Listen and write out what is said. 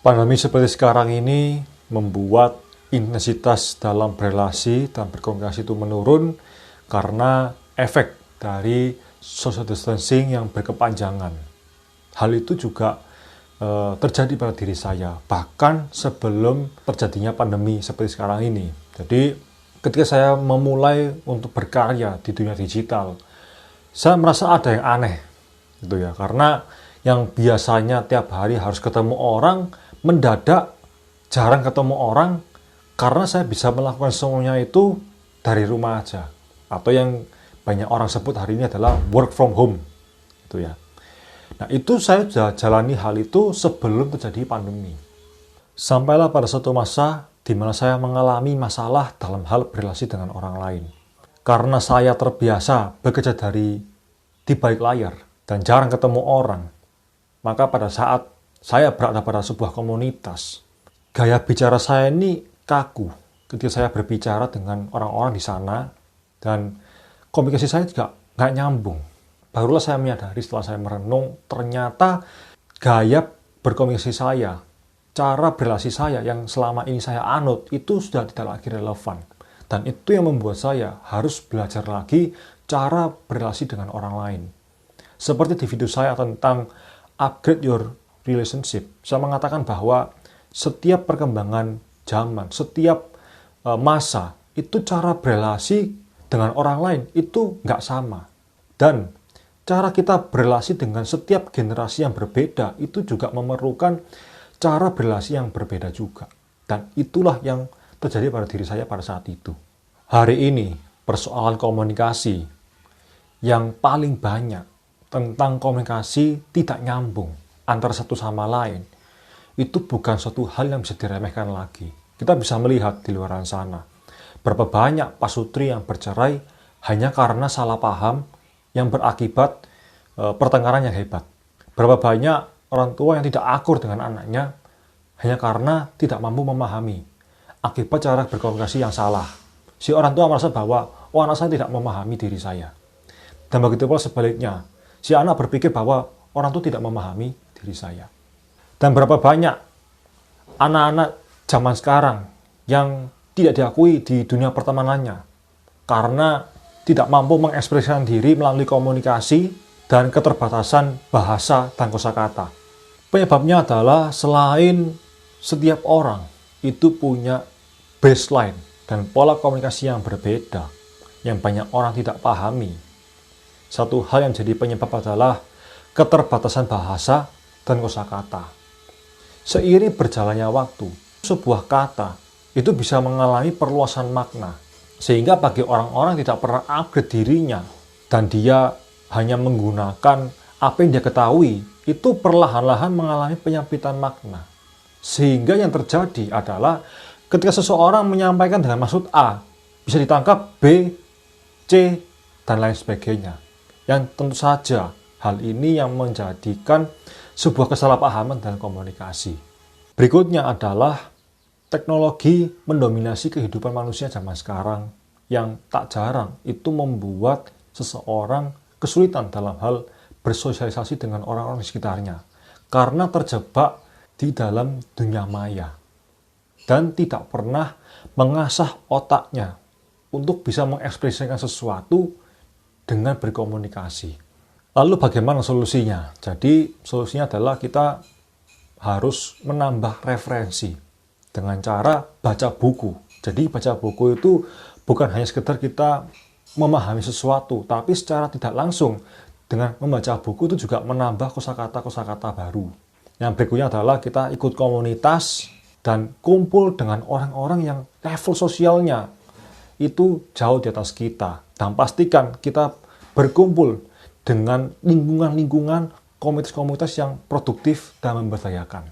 Pandemi seperti sekarang ini membuat intensitas dalam berrelasi dan berkomunikasi itu menurun karena efek dari social distancing yang berkepanjangan. Hal itu juga terjadi pada diri saya, bahkan sebelum terjadinya pandemi seperti sekarang ini. Jadi ketika saya memulai untuk berkarya di dunia digital, saya merasa ada yang aneh, gitu ya, karena yang biasanya tiap hari harus ketemu orang, mendadak jarang ketemu orang karena saya bisa melakukan semuanya itu dari rumah aja. Atau yang banyak orang sebut hari ini adalah work from home, gitu ya. Nah, itu saya sudah jalani hal itu sebelum terjadi pandemi. Sampailah pada suatu masa di mana saya mengalami masalah dalam hal berrelasi dengan orang lain. Karena saya terbiasa bekerja di balik layar dan jarang ketemu orang, maka pada saat saya berada pada sebuah komunitas, gaya bicara saya ini kaku ketika saya berbicara dengan orang-orang di sana, dan komunikasi saya juga nggak nyambung. Barulah saya menyadari setelah saya merenung, ternyata gaya berkomunikasi saya, cara berrelasi saya yang selama ini saya anut, itu sudah tidak lagi relevan. Dan itu yang membuat saya harus belajar lagi cara berrelasi dengan orang lain. Seperti di video saya tentang upgrade your relationship, saya mengatakan bahwa setiap perkembangan zaman, setiap masa, itu cara berrelasi dengan orang lain itu nggak sama. Dan cara kita berrelasi dengan setiap generasi yang berbeda itu juga memerlukan cara berrelasi yang berbeda juga. Dan itulah yang terjadi pada diri saya pada saat itu. Hari ini, persoalan komunikasi yang paling banyak tentang komunikasi tidak nyambung antara satu sama lain, itu bukan suatu hal yang bisa diremehkan lagi. Kita bisa melihat di luar sana, berapa banyak pasutri yang bercerai hanya karena salah paham yang berakibat pertengkaran yang hebat. Berapa banyak orang tua yang tidak akur dengan anaknya hanya karena tidak mampu memahami akibat cara berkomunikasi yang salah. Si orang tua merasa bahwa, oh, anak saya tidak memahami diri saya. Dan begitu pula sebaliknya, si anak berpikir bahwa orang tua tidak memahami diri saya. Dan berapa banyak anak-anak zaman sekarang yang tidak diakui di dunia pertemanannya karena tidak mampu mengekspresikan diri melalui komunikasi dan keterbatasan bahasa dan kosakata. Penyebabnya adalah selain setiap orang itu punya baseline dan pola komunikasi yang berbeda, yang banyak orang tidak pahami. Satu hal yang jadi penyebab adalah keterbatasan bahasa dan kosakata. Seiring berjalannya waktu, sebuah kata itu bisa mengalami perluasan makna, sehingga bagi orang-orang tidak pernah upgrade dirinya dan dia hanya menggunakan apa yang dia ketahui, itu perlahan-lahan mengalami penyempitan makna. Sehingga yang terjadi adalah ketika seseorang menyampaikan dengan maksud A, bisa ditangkap B, C, dan lain sebagainya. Yang tentu saja hal ini yang menjadikan sebuah kesalahpahaman dalam komunikasi. Berikutnya adalah teknologi mendominasi kehidupan manusia zaman sekarang yang tak jarang itu membuat seseorang kesulitan dalam hal bersosialisasi dengan orang-orang di sekitarnya karena terjebak di dalam dunia maya dan tidak pernah mengasah otaknya untuk bisa mengekspresikan sesuatu dengan berkomunikasi. Lalu bagaimana solusinya? Jadi solusinya adalah kita harus menambah referensi dengan cara baca buku. Jadi baca buku itu bukan hanya sekedar kita memahami sesuatu, tapi secara tidak langsung dengan membaca buku itu juga menambah kosakata-kosakata baru. Yang berikutnya adalah kita ikut komunitas dan kumpul dengan orang-orang yang level sosialnya itu jauh di atas kita. Dan pastikan kita berkumpul dengan lingkungan-lingkungan komunitas-komunitas yang produktif dan memberdayakan.